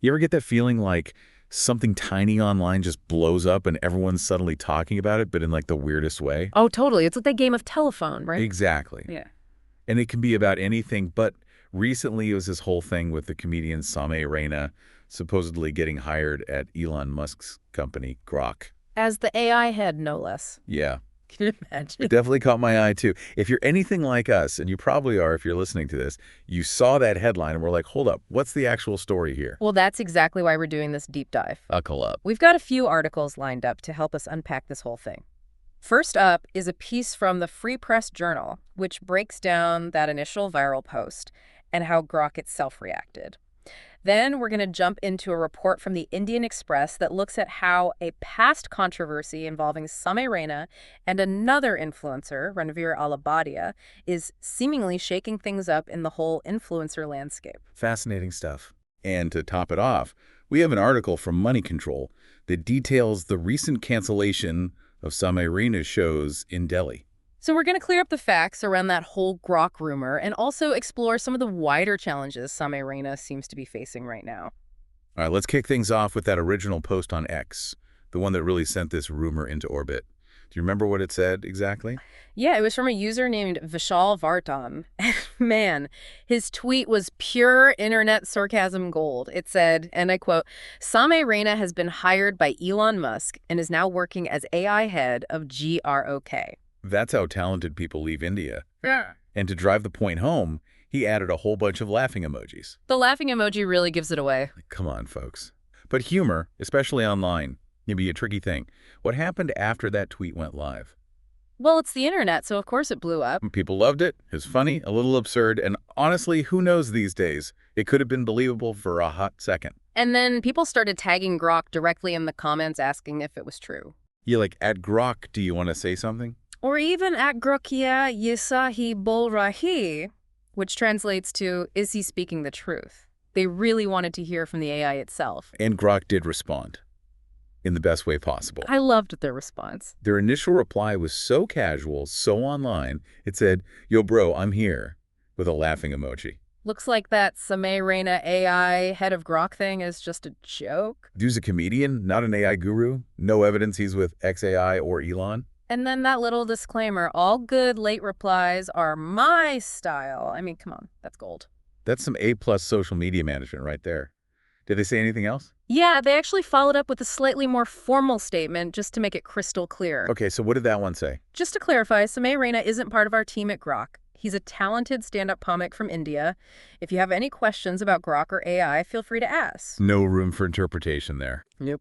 You ever get that feeling like something tiny online just blows up and everyone's suddenly talking about it, but in like the weirdest way? Oh, totally. It's like that game of telephone, right? Exactly. Yeah. And it can be about anything, but recently it was this whole thing with the comedian Samay Raina supposedly getting hired at Elon Musk's company, Grok. As the AI head, no less. Yeah, Can you it imagine? definitely caught my eye too. If you're anything like us, and you probably are if you're listening to this, you saw that headline and we're like, hold up, what's the actual story here? Well, that's exactly why we're doing this deep dive. Buckle up. We've got a few articles lined up to help us unpack this whole thing. First up is a piece from the Free Press Journal, which breaks down that initial viral post and how Grok itself reacted. Then we're going to jump into a report from the Indian Express that looks at how a past controversy involving Samay Raina and another influencer, Ranveer Alabadia, is seemingly shaking things up in the whole influencer landscape. Fascinating stuff. And to top it off, we have an article from Money Control that details the recent cancellation of Samay Raina's shows in Delhi. So we're going to clear up the facts around that whole Grok rumor and also explore some of the wider challenges Samay Raina seems to be facing right now. All right, let's kick things off with that original post on X, the one that really sent this rumor into orbit. Do you remember what it said exactly? Yeah, it was from a user named Vishal Vartam. Man, his tweet was pure internet sarcasm gold. It said, and I quote, "Samay Raina has been hired by Elon Musk and is now working as AI head of Grok." That's how talented people leave India. Yeah. And to drive the point home, he added a whole bunch of laughing emojis. The laughing emoji really gives it away. Like, come on, folks. But humor, especially online, can be a tricky thing. What happened after that tweet went live? Well, it's the internet, so of course it blew up. People loved it. It was funny, a little absurd, and honestly, who knows these days? It could have been believable for a hot second. And then people started tagging Grok directly in the comments asking if it was true. You're like, at Grok, do you want to say something? Or even at Grokia Yisahi Bol Rahi, which translates to, is he speaking the truth? They really wanted to hear from the AI itself. And Grok did respond in the best way possible. I loved their response. Their initial reply was so casual, so online, it said, "Yo, bro, I'm here," with a laughing emoji. Looks like that Samay Raina AI head of Grok thing is just a joke. Dude's a comedian, not an AI guru. No evidence he's with XAI or Elon. And then that little disclaimer, all good late replies are my style. I mean, come on, that's gold. That's some A-plus social media management right there. Did they say anything else? Yeah, they actually followed up with a slightly more formal statement just to make it crystal clear. Okay, so what did that one say? Just to clarify, Samay Raina isn't part of our team at Grok. He's a talented stand-up comic from India. If you have any questions about Grok or AI, feel free to ask. No room for interpretation there. Yep.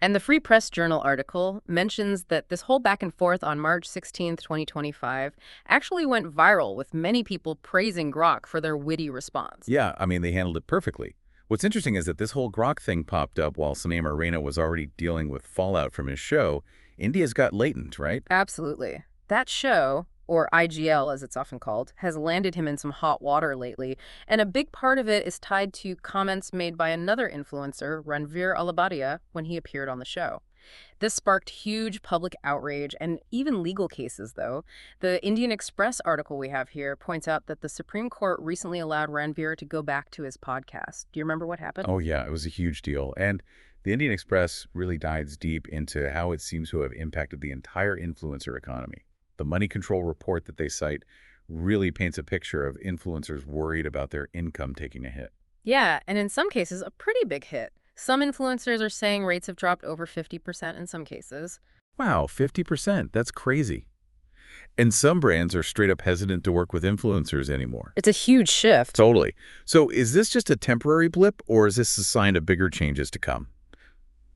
And the Free Press Journal article mentions that this whole back and forth on March 16th, 2025 actually went viral with many people praising Grok for their witty response. Yeah, I mean, they handled it perfectly. What's interesting is that this whole Grok thing popped up while Samay Raina was already dealing with fallout from his show. India's got latent, right? Absolutely. That show, or IGL as it's often called, has landed him in some hot water lately, and a big part of it is tied to comments made by another influencer, Ranveer Alabadia, when he appeared on the show. This sparked huge public outrage and even legal cases, though. The Indian Express article we have here points out that the Supreme Court recently allowed Ranveer to go back to his podcast. Do you remember what happened? Oh, yeah, it was a huge deal. And the Indian Express really dives deep into how it seems to have impacted the entire influencer economy. The Money Control report that they cite really paints a picture of influencers worried about their income taking a hit. Yeah, and in some cases, a pretty big hit. Some influencers are saying rates have dropped over 50% in some cases. Wow, 50%. That's crazy. And some brands are straight up hesitant to work with influencers anymore. It's a huge shift. Totally. So is this just a temporary blip, or is this a sign of bigger changes to come?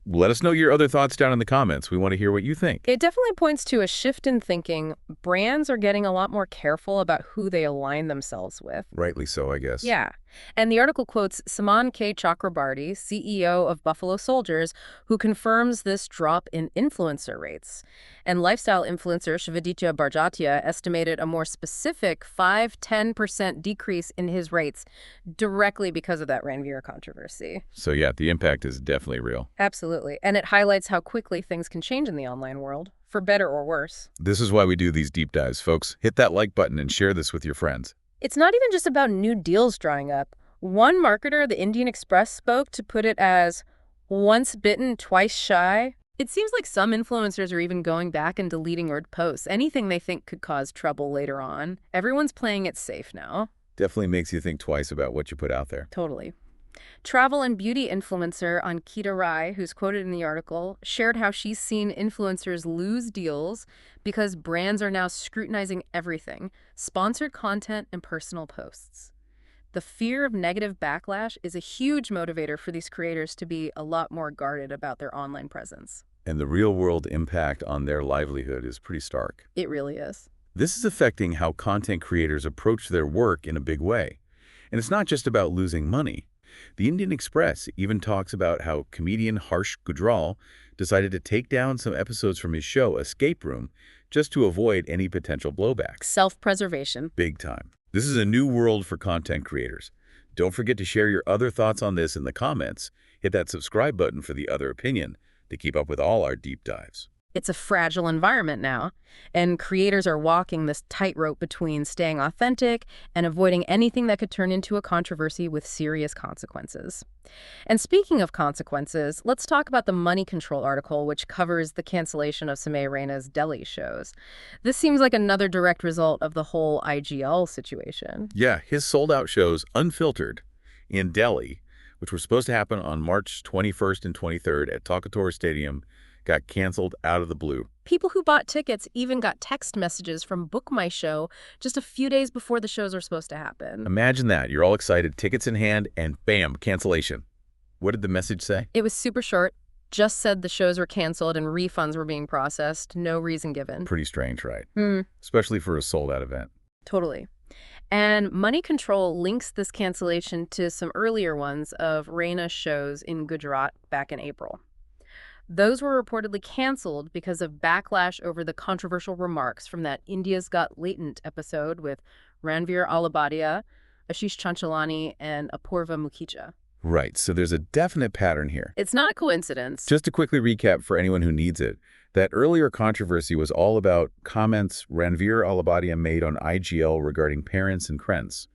Let us know your other thoughts down in the comments. We want to hear what you think. It definitely points to a shift in thinking. Brands are getting a lot more careful about who they align themselves with. Rightly so, I guess. Yeah. And the article quotes Saman K. Chakrabarty, CEO of Buffalo Soldiers, who confirms this drop in influencer rates. And lifestyle influencer Shivaditya Barjatia estimated a more specific 5–10% decrease in his rates directly because of that Ranveer controversy. So yeah, the impact is definitely real. Absolutely. And it highlights how quickly things can change in the online world, for better or worse. This is why we do these deep dives, folks. Hit that like button and share this with your friends. It's not even just about new deals drying up. One marketer, the Indian Express, spoke to put it as once bitten, twice shy. It seems like some influencers are even going back and deleting old posts, anything they think could cause trouble later on. Everyone's playing it safe now. Definitely makes you think twice about what you put out there. Totally. Travel and beauty influencer Ankita Rai, who's quoted in the article, shared how she's seen influencers lose deals because brands are now scrutinizing everything, sponsored content and personal posts. The fear of negative backlash is a huge motivator for these creators to be a lot more guarded about their online presence. And the real-world impact on their livelihood is pretty stark. It really is. This is affecting how content creators approach their work in a big way. And it's not just about losing money. The Indian Express even talks about how comedian Harsh Gujral decided to take down some episodes from his show, Escape Room, just to avoid any potential blowback. Self-preservation. Big time. This is a new world for content creators. Don't forget to share your other thoughts on this in the comments. Hit that subscribe button for the other opinion to keep up with all our deep dives. It's a fragile environment now, and creators are walking this tightrope between staying authentic and avoiding anything that could turn into a controversy with serious consequences. And speaking of consequences, let's talk about the Money Control article, which covers the cancellation of Samay Raina's Delhi shows. This seems like another direct result of the whole IGL situation. Yeah, his sold-out shows, Unfiltered, in Delhi, which were supposed to happen on March 21st and 23rd at Talkatory Stadium, got canceled out of the blue. People who bought tickets even got text messages from Book My Show just a few days before the shows are supposed to happen. Imagine that. You're all excited, tickets in hand, and bam, cancellation. What did the message say? It was super short. Just said the shows were canceled and refunds were being processed. No reason given. Pretty strange, right? Hmm. Especially for a sold-out event. Totally. And Money Control links this cancellation to some earlier ones of Raina's shows in Gujarat back in April. Those were reportedly canceled because of backlash over the controversial remarks from that India's Got Latent episode with Ranveer Alabadia, Ashish Chanchalani, and Apurva Mukhija. Right, so there's a definite pattern here. It's not a coincidence. Just to quickly recap for anyone who needs it, that earlier controversy was all about comments Ranveer Alabadia made on IGL regarding parents and friends.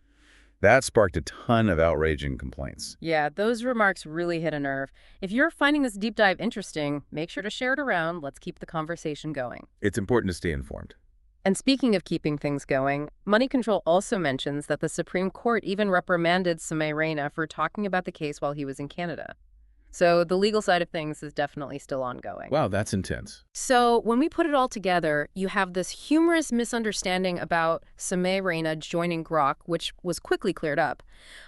That sparked a ton of outrage and complaints. Yeah, those remarks really hit a nerve. If you're finding this deep dive interesting, make sure to share it around. Let's keep the conversation going. It's important to stay informed. And speaking of keeping things going, Money Control also mentions that the Supreme Court even reprimanded Samay Raina for talking about the case while he was in Canada. So the legal side of things is definitely still ongoing. Wow, that's intense. So when we put it all together, you have this humorous misunderstanding about Samay Raina joining Grok, which was quickly cleared up.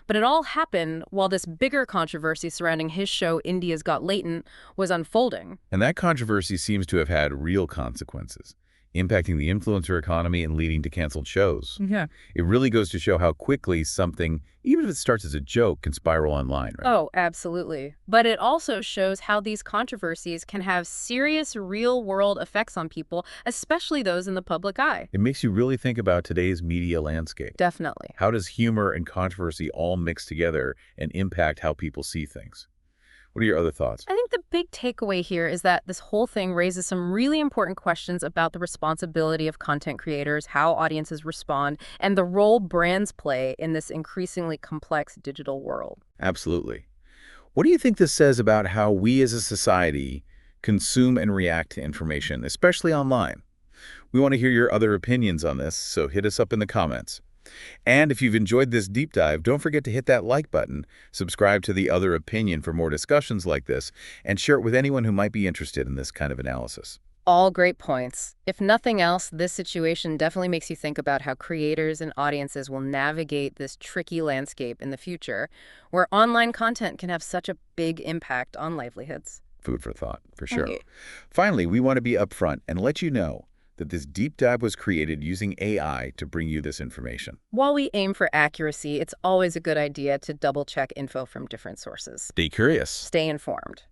But it all happened while this bigger controversy surrounding his show India's Got Latent was unfolding. And that controversy seems to have had real consequences, impacting the influencer economy and leading to canceled shows. Yeah. It really goes to show how quickly something, even if it starts as a joke, can spiral online, right? Oh, absolutely. But it also shows how these controversies can have serious real-world effects on people, especially those in the public eye. It makes you really think about today's media landscape. Definitely. How does humor and controversy all mix together and impact how people see things? What are your other thoughts? I think the big takeaway here is that this whole thing raises some really important questions about the responsibility of content creators, how audiences respond, and the role brands play in this increasingly complex digital world. Absolutely. What do you think this says about how we as a society consume and react to information, especially online? We want to hear your other opinions on this, so hit us up in the comments. And if you've enjoyed this deep dive, don't forget to hit that like button, subscribe to The Other Opinion for more discussions like this, and share it with anyone who might be interested in this kind of analysis. All great points. If nothing else, this situation definitely makes you think about how creators and audiences will navigate this tricky landscape in the future, where online content can have such a big impact on livelihoods. Food for thought, for sure. Right. Finally, we want to be upfront and let you know that this deep dive was created using AI to bring you this information. While we aim for accuracy, it's always a good idea to double-check info from different sources. Stay curious. Stay informed.